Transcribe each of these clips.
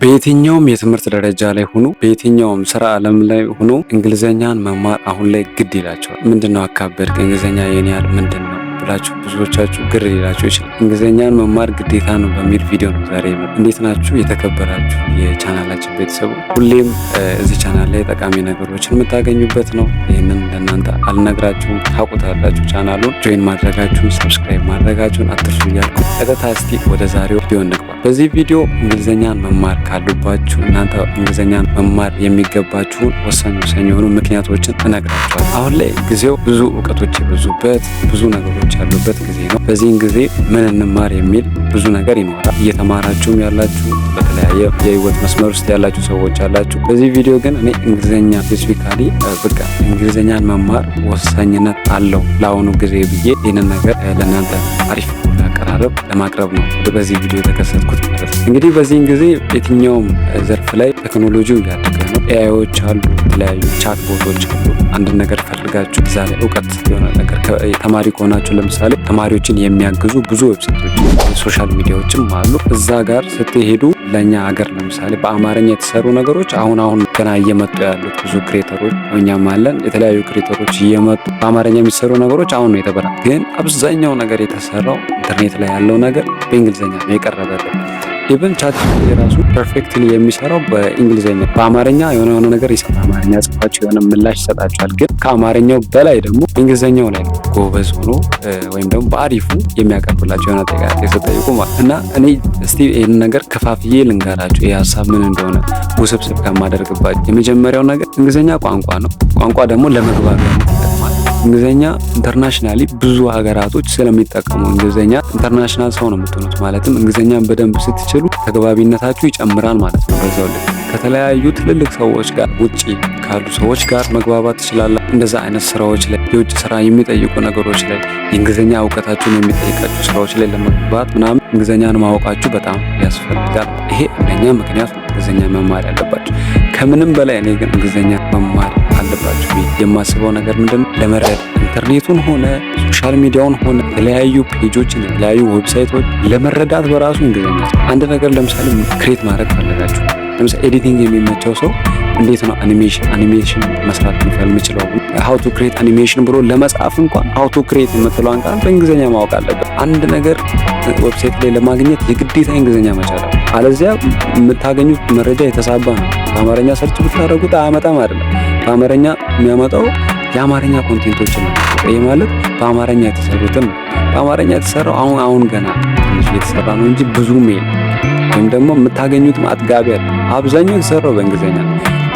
በየትኛውም የትምህርት ደረጃ ላይ ሆኖ በየትኛውም ስራ ዓለም ላይ ሆኖ እንግሊዘኛን መማር አሁን ላይ ግድ ይላቸዋል። ምንድነው አካበድክ እንግሊዘኛ የኔ ያህል ምንድነው ብላችሁ ብዙዎቻችሁ ግር ሊላችሁ ይችላል። እንግሊዘኛን መማር ግዴታ ነው በሚል ቪዲዮ ነው ዛሬ የመጣሁት። እንዴት ናችሁ የተከበራችሁ የቻናላችን ቤተሰቦች? ሁሌም እዚህ ቻናል ላይ ጠቃሚ ነገሮችን የምታገኙበት ነው። ይህንን ለእናንተ አልነግራችሁም፣ ታውቁታላችሁ። ቻናሉን ጆይን ማድረጋችሁን ሰብስክራይብ ማድረጋችሁን አትርሱ እያልኩ ቀጥታ እስቲ ወደ ዛሬው ቪዲዮ እንግባ። በዚህ ቪዲዮ እንግሊዘኛን መማር ካሉባችሁ እናንተ እንግሊዘኛን መማር የሚገባችሁን ወሳኝ የሆኑ ምክንያቶችን እነግራችኋለሁ። አሁን ላይ ጊዜው ብዙ እውቀቶች የበዙበት ብዙ ነገሮች ያሉበት ጊዜ ነው። በዚህን ጊዜ ምን እንማር የሚል ብዙ ነገር ይኖራል። እየተማራችሁም ያላችሁ በተለያየ የህይወት መስመር ውስጥ ያላችሁ ሰዎች አላችሁ። በዚህ ቪዲዮ ግን እኔ እንግሊዘኛ ስፔሲፊካሊ በቃ እንግሊዘኛን መማር ወሳኝነት አለው ለአሁኑ ጊዜ ብዬ ይህንን ነገር ለእናንተ አሪፍ አቀራረብ ለማቅረብ ነው በዚህ ቪዲዮ የተከሰትኩት ማለት ነው። እንግዲህ በዚህን ጊዜ የትኛውም ዘርፍ ላይ ቴክኖሎጂው እያደገ ነው። ኤአይዎች አሉ፣ የተለያዩ ቻት ቦቶች አሉ። አንድ ነገር ፈልጋችሁ እዛ ላይ እውቀት የሆነ ነገር ተማሪ ከሆናችሁ ለምሳሌ ተማሪዎችን የሚያግዙ ብዙ ዌብሳይቶች፣ ሶሻል ሚዲያዎችም አሉ። እዛ ጋር ስትሄዱ ለእኛ ሀገር ለምሳሌ በአማርኛ የተሰሩ ነገሮች አሁን ገና እየመጡ ያሉት ብዙ ክሬተሮች እኛም አለን። የተለያዩ ክሬተሮች እየመጡ በአማርኛ የሚሰሩ ነገሮች አሁን ነው የተበራ። ግን አብዛኛው ነገር የተሰራው ኢንተርኔት ላይ ያለው ነገር በእንግሊዝኛ ነው የቀረበልን። ኢቨን ቻት የራሱ ፐርፌክትሊ የሚሰራው በእንግሊዝኛ በአማርኛ የሆነ ነገር ይሰጣል። አማርኛ ጽፋችሁ የሆነ ምላሽ ይሰጣችኋል። ግን ከአማርኛው በላይ ደግሞ በእንግሊዝኛው ላይ ጎበዝ ሆኖ ወይም ደግሞ በአሪፉ የሚያቀርብላችሁ የሆነ ጥያቄ ሲጠይቁ ማለት እና እኔ እስቲ ይህን ነገር ከፋፍዬ ልንገራችሁ ይህ ሀሳብ ምን እንደሆነ ውስብስብ ከማደርግባችሁ። የመጀመሪያው ነገር እንግሊዝኛ ቋንቋ ነው። ቋንቋ ደግሞ ለመግባቢያ ይጠቅማል። እንግሊዝኛ ኢንተርናሽናሊ ብዙ ሀገራቶች ስለሚጠቀሙ እንግሊዝኛ ኢንተርናሽናል ሰው ነው የምትሆኑት። ማለትም እንግሊዝኛን በደንብ ስትችሉ ተግባቢነታችሁ ይጨምራል ማለት ነው። በዛው ልክ ከተለያዩ ትልልቅ ሰዎች ጋር ውጪ ካሉ ሰዎች ጋር መግባባት ትችላላችሁ። እንደዛ አይነት ስራዎች ላይ የውጭ ስራ የሚጠይቁ ነገሮች ላይ የእንግሊዝኛ እውቀታችሁን የሚጠይቃችሁ ስራዎች ላይ ለመግባት ምናምን እንግሊዝኛን ማወቃችሁ በጣም ያስፈልጋል። ይሄ አንደኛ ምክንያት እንግሊዝኛ መማር ያለባችሁ። ከምንም በላይ እኔ ግን እንግሊዝኛ መማር አለባችሁ የማስበው ነገር ምንድነው ለመረዳት ኢንተርኔቱን ሆነ ሶሻል ሚዲያውን ሆነ የተለያዩ ፔጆችን የተለያዩ ዌብሳይቶች ለመረዳት በራሱ እንግሊዝኛ አንድ ነገር ለምሳሌ ክሬት ማድረግ ፈለጋችሁ ለምሳሌ ኤዲቲንግ የሚመቸው ሰው እንዴት ነው አኒሜሽን መስራት የሚችለው how to create animation ብሎ ለመጻፍ እንኳን how to create የምትለውን ቃል በእንግሊዝኛ ማወቅ አለበት። አንድ ነገር ዌብሳይት ላይ ለማግኘት የግዴታ እንግሊዝኛ መቻል አለ። አለዚያ የምታገኙት መረጃ የተሳባ ነው። በአማርኛ ሰርች ብታደርጉት አያመጣም አይደለም። በአማርኛ የሚያመጣው የአማርኛ ኮንቴንቶችን ነው። ይሄ ማለት በአማርኛ የተሰሩትን በአማርኛ የተሰራው አሁን ገና ትንሽ የተሰራ ነው እንጂ ብዙ ሜል ወይም ደግሞ የምታገኙት አጥጋቢ አለ። አብዛኛው የተሰራው በእንግሊዝኛ ነው።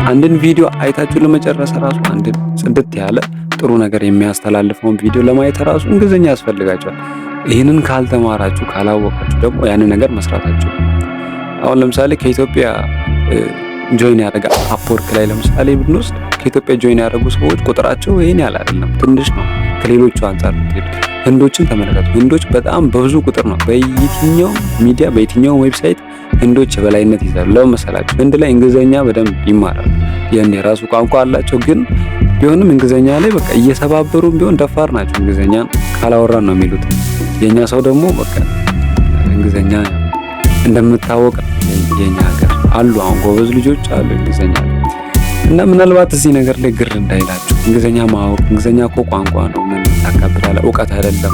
አንድን ቪዲዮ አይታችሁ ለመጨረስ ራሱ አንድን ጽድት ያለ ጥሩ ነገር የሚያስተላልፈውን ቪዲዮ ለማየት ራሱ እንግሊዝኛ ያስፈልጋቸዋል። ይህንን ካልተማራችሁ ካላወቃችሁ ደግሞ ያንን ነገር መስራታችሁ አሁን ለምሳሌ ከኢትዮጵያ ጆይን ያደረገ አፕወርክ ላይ ለምሳሌ ብንወስድ ከኢትዮጵያ ጆይን ያደረጉ ሰዎች ቁጥራቸው ይሄን ያህል አይደለም፣ ትንሽ ነው ከሌሎቹ አንጻር። ህንዶችን ተመለከቱ። ህንዶች በጣም በብዙ ቁጥር ነው። በየትኛው ሚዲያ በየትኛው ዌብሳይት ህንዶች የበላይነት ይዛሉ። ለምን መሰላችሁ? ህንድ ላይ እንግሊዝኛ በደንብ ይማራል። የህንድ የራሱ ቋንቋ አላቸው። ግን ቢሆንም እንግሊዝኛ ላይ በቃ እየሰባበሩም ቢሆን ደፋር ናቸው። እንግሊዝኛን ካላወራን ነው የሚሉት። የኛ ሰው ደግሞ በቃ እንግሊዝኛ እንደምታወቅ የኛ ሀገር አሉ አሁን ጎበዝ ልጆች አሉ እንግሊዝኛ እና ምናልባት እዚህ ነገር ላይ ግር እንዳይላችሁ እንግሊዝኛ ማወቅ እንግሊዝኛ እኮ ቋንቋ ነው፣ ምን ታካብዳለ እውቀት አይደለም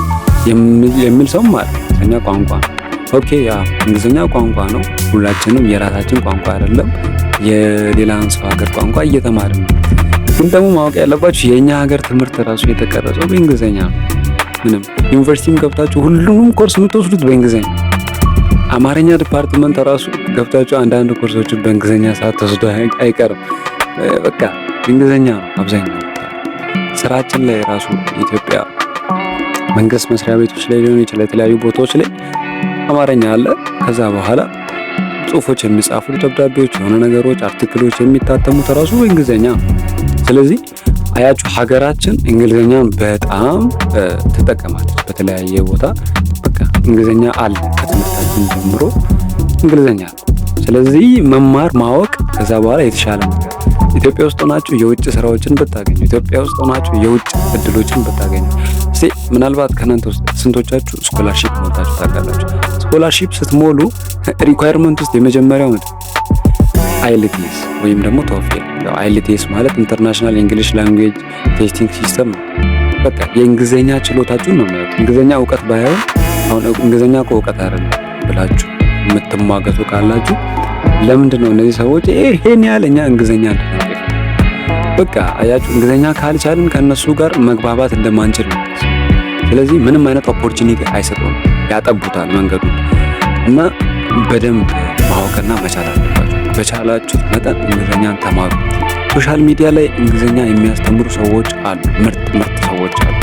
የሚል ሰው ማለት እንግሊዝኛ ቋንቋ ነው። ኦኬ ያ እንግሊዝኛ ቋንቋ ነው። ሁላችንም የራሳችን ቋንቋ አይደለም የሌላን ሰው ሀገር ቋንቋ እየተማርን ነው። ግን ደግሞ ማወቅ ያለባችሁ የኛ ሀገር ትምህርት ራሱ የተቀረጸው በእንግሊዝኛ ነው። ምንም ዩኒቨርሲቲም ገብታችሁ ሁሉንም ኮርስ የምትወስዱት በእንግሊዝኛ። አማርኛ ዲፓርትመንት ራሱ ገብታችሁ አንዳንድ ኮርሶችን በእንግሊዝኛ ሰዓት ተወስዶ አይቀርም። በቃ እንግሊዝኛ ነው አብዛኛው። ስራችን ላይ ራሱ ኢትዮጵያ መንግስት መስሪያ ቤቶች ላይ ሊሆን ይችላል የተለያዩ ቦታዎች ላይ አማርኛ አለ። ከዛ በኋላ ጽሁፎች የሚጻፉት ደብዳቤዎች፣ የሆነ ነገሮች፣ አርቲክሎች የሚታተሙት ራሱ በእንግሊዝኛ ነው። ስለዚህ አያችሁ ሀገራችን እንግሊዝኛን በጣም ትጠቀማለች በተለያየ ቦታ። በቃ እንግሊዝኛ አለ ከትምህርታችን ጀምሮ እንግሊዝኛ ነው። ስለዚህ መማር ማወቅ ከዛ በኋላ የተሻለ ነገር ኢትዮጵያ ውስጥ ሆናችሁ የውጭ ስራዎችን ብታገኙ፣ ኢትዮጵያ ውስጥ ሆናችሁ የውጭ እድሎችን ብታገኙ። እስቲ ምናልባት ከእናንተ ውስጥ ስንቶቻችሁ ስኮላርሺፕ ሞልታችሁ ታውቃላችሁ? ስኮላርሺፕ ስትሞሉ ሪኳየርመንት ውስጥ የመጀመሪያው አይኤልቲኤስ ወይም ደግሞ ቶፍል። ያው አይኤልቲኤስ ማለት ኢንተርናሽናል እንግሊሽ ላንጉዌጅ ቴስቲንግ ሲስተም ነው። በቃ የእንግሊዘኛ ችሎታችሁን ነው የሚያዩት። እንግሊዘኛ እውቀት ባይሆን አሁን እንግሊዘኛ እኮ እውቀት አይደለም ብላችሁ የምትሟገቱ ካላችሁ ለምንድን ነው እነዚህ ሰዎች ይሄን ያህል እኛ እንግሊዘኛ እንደሆነ በቃ አያችሁ። እንግሊዘኛ ካልቻልን ከነሱ ጋር መግባባት እንደማንችል ነው። ስለዚህ ምንም አይነት ኦፖርቹኒቲ አይሰጡም፣ ያጠቡታል መንገዱን እና በደንብ ማወቅና መቻል አለባችሁ። በቻላችሁት መጠን እንግሊዘኛን ተማሩ። ሶሻል ሚዲያ ላይ እንግሊዘኛ የሚያስተምሩ ሰዎች አሉ፣ ምርጥ ሰዎች አሉ።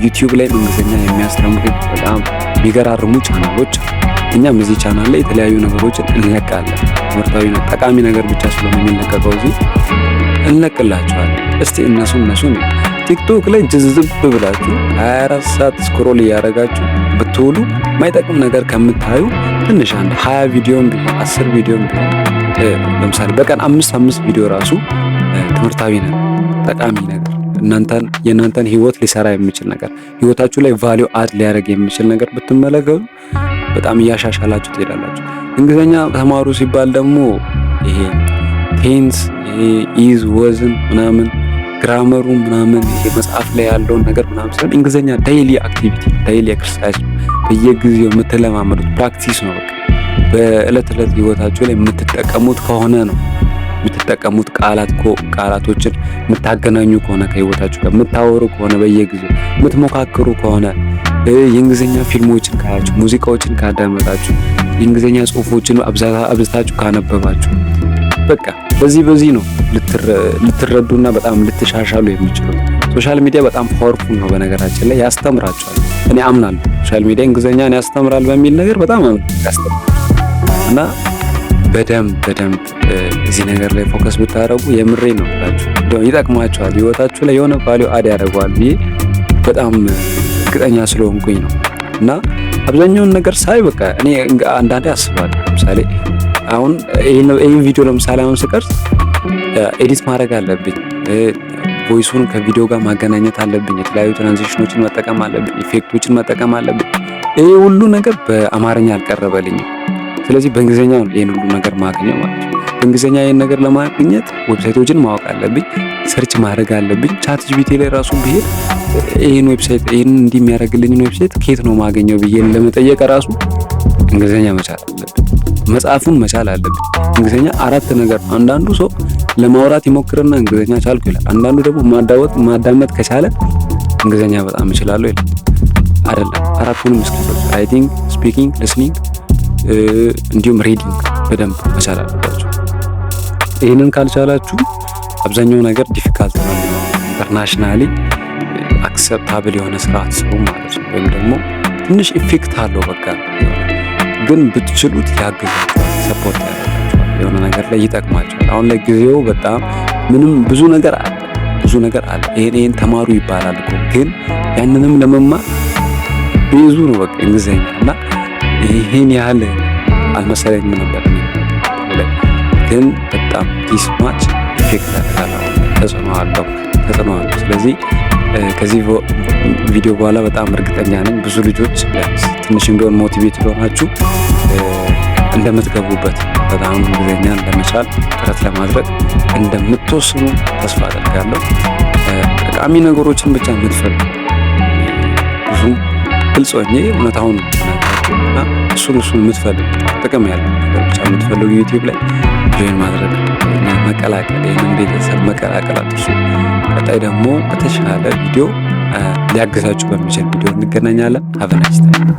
ዩቲዩብ ላይ እንግሊዘኛ የሚያስተምሩ በጣም የሚገራርሙ ቻናሎች አሉ። እኛም እዚህ ቻናል ላይ የተለያዩ ነገሮችን እንለቃለን። ትምህርታዊ ጠቃሚ ነገር ብቻ ስለሆነ የሚለቀቀው እዚህ እንለቅላችኋለን። እስቲ እነሱን ቲክቶክ ላይ ጅዝብ ብላችሁ 24 ሰዓት ስክሮል እያደረጋችሁ ብትውሉ ማይጠቅም ነገር ከምታዩ ትንሽ አንድ 20 ቪዲዮም ቢሆን 10 ቪዲዮም ቢሆን ለምሳሌ በቀን 5 ቪዲዮ ራሱ ትምህርታዊ ነገር ጠቃሚ ነገር የእናንተን ህይወት ሊሰራ የሚችል ነገር ህይወታችሁ ላይ ቫልዩ አድ ሊያደርግ የሚችል ነገር ብትመለከቱ በጣም እያሻሻላችሁ ትሄዳላችሁ። እንግሊዘኛ ተማሩ ሲባል ደግሞ ይሄ ቴንስ ኢዝ ወዝን ምናምን ግራመሩ ምናምን ይሄ መጽሐፍ ላይ ያለውን ነገር ምናምን ስለዚህ እንግሊዘኛ ዴይሊ አክቲቪቲ ዴይሊ ኤክሰርሳይዝ በየጊዜው የምትለማመዱት ፕራክቲስ ነው። በቃ በእለት ህይወታችሁ ላይ የምትጠቀሙት ከሆነ ነው የምትጠቀሙት ቃላቶችን የምታገናኙ ከሆነ ከህይወታችሁ ጋር የምታወሩ ከሆነ በየጊዜው የምትሞካከሩ ከሆነ የእንግሊዘኛ ፊልሞችን ካያችሁ፣ ሙዚቃዎችን ካዳመጣችሁ፣ የእንግሊዘኛ ጽሁፎችን አብዝታችሁ ካነበባችሁ በቃ በዚህ ነው ልትረዱና በጣም ልትሻሻሉ የሚችሉት። ሶሻል ሚዲያ በጣም ፓወርፉል ነው። በነገራችን ላይ ያስተምራችኋል። እኔ አምናለሁ ሶሻል ሚዲያ እንግሊዘኛን ያስተምራል በሚል ነገር በጣም ያስተምራል እና በደንብ እዚህ ነገር ላይ ፎከስ ብታደርጉ የምሬ ነው ብላችሁ ይጠቅማችኋል። ህይወታችሁ ላይ የሆነ ቫልዩ አድ ያደርገዋል ብዬ በጣም እርግጠኛ ስለሆንኩኝ ነው እና አብዛኛውን ነገር ሳይ በቃ እኔ አንዳንዴ አስባለሁ። ለምሳሌ አሁን ይሄን ቪዲዮ ለምሳሌ አሁን ስቀርጽ ኤዲት ማድረግ አለብኝ፣ ቮይሱን ከቪዲዮ ጋር ማገናኘት አለብኝ፣ የተለያዩ ትራንዚሽኖችን መጠቀም አለብኝ፣ ኢፌክቶችን መጠቀም አለብኝ። ይሄ ሁሉ ነገር በአማርኛ አልቀረበልኝም። ስለዚህ በእንግሊዘኛ ነው ይሄን ሁሉ ነገር ማግኘት ማለት ነው። በእንግሊዘኛ ይሄን ነገር ለማግኘት ዌብሳይቶችን ማወቅ አለብኝ፣ ሰርች ማድረግ አለብኝ። ቻት ጂፒቲ ላይ ራሱ ብሄድ ይሄን ዌብሳይት ይሄን እንዲህ የሚያደርግልኝን ዌብሳይት ከየት ነው ማገኘው ብዬ ለመጠየቅ ራሱ እንግሊዘኛ መቻል አለብኝ፣ መጽሐፉን መቻል አለብኝ። እንግሊዘኛ 4 ነገር ነው። አንዳንዱ ሰው ለማውራት ይሞክርና እንግሊዘኛ ቻልኩ ይላል። አንዳንዱ ደግሞ ማዳመጥ ከቻለ እንግሊዘኛ በጣም እችላለሁ ይላል። አይደለም፣ 4ቱንም ስኪሎች ራይቲንግ፣ ስፒኪንግ፣ ሊስኒንግ እንዲሁም ሪዲንግ በደንብ መቻል አለባችሁ። ይህንን ካልቻላችሁ አብዛኛው ነገር ዲፊካልት ነው። ኢንተርናሽናሊ አክሰፕታብል የሆነ ስራ አትሰሩ ማለት ነው። ወይም ደግሞ ትንሽ ኢፌክት አለው በቃ ግን ብትችሉት ያግዛችኋል፣ ሰፖርት ያደርጋችኋል፣ የሆነ ነገር ላይ ይጠቅማችኋል። አሁን ላይ ጊዜው በጣም ብዙ ነገር አለ። ይሄን ተማሩ ይባላል እኮ ግን ያንንም ለመማር ብዙ ነው በቃ እንግሊዘኛ እና ይሄን ያህል አልመሰለኝም ነበር ግን በጣም ዲስማች ኢፌክት ያደርጋል፣ ተጽዕኖ አለው። ስለዚህ ከዚህ ቪዲዮ በኋላ በጣም እርግጠኛ ነኝ ብዙ ልጆች ትንሽም ቢሆን ሞቲቬት ሆናችሁ እንደምትገቡበት በጣም እንግሊዘኛን ለመቻል ጥረት ለማድረግ እንደምትወስኑ ተስፋ አደርጋለሁ። ጠቃሚ ነገሮችን ብቻ የምትፈልጉ ብዙ ግልጽ ሆኜ እውነታውን እና እሱን የምትፈልጉ ጥቅም ያለው ነገር ብቻ የምትፈልጉ ዩቲዩብ ላይ ጆይን ማድረግ መቀላቀል፣ ይህንን ቤተሰብ መቀላቀል አትርሱ። ቀጣይ ደግሞ በተሻለ ቪዲዮ ሊያግዛችሁ በሚችል ቪዲዮ እንገናኛለን። ሀቭ ናይስ ታይም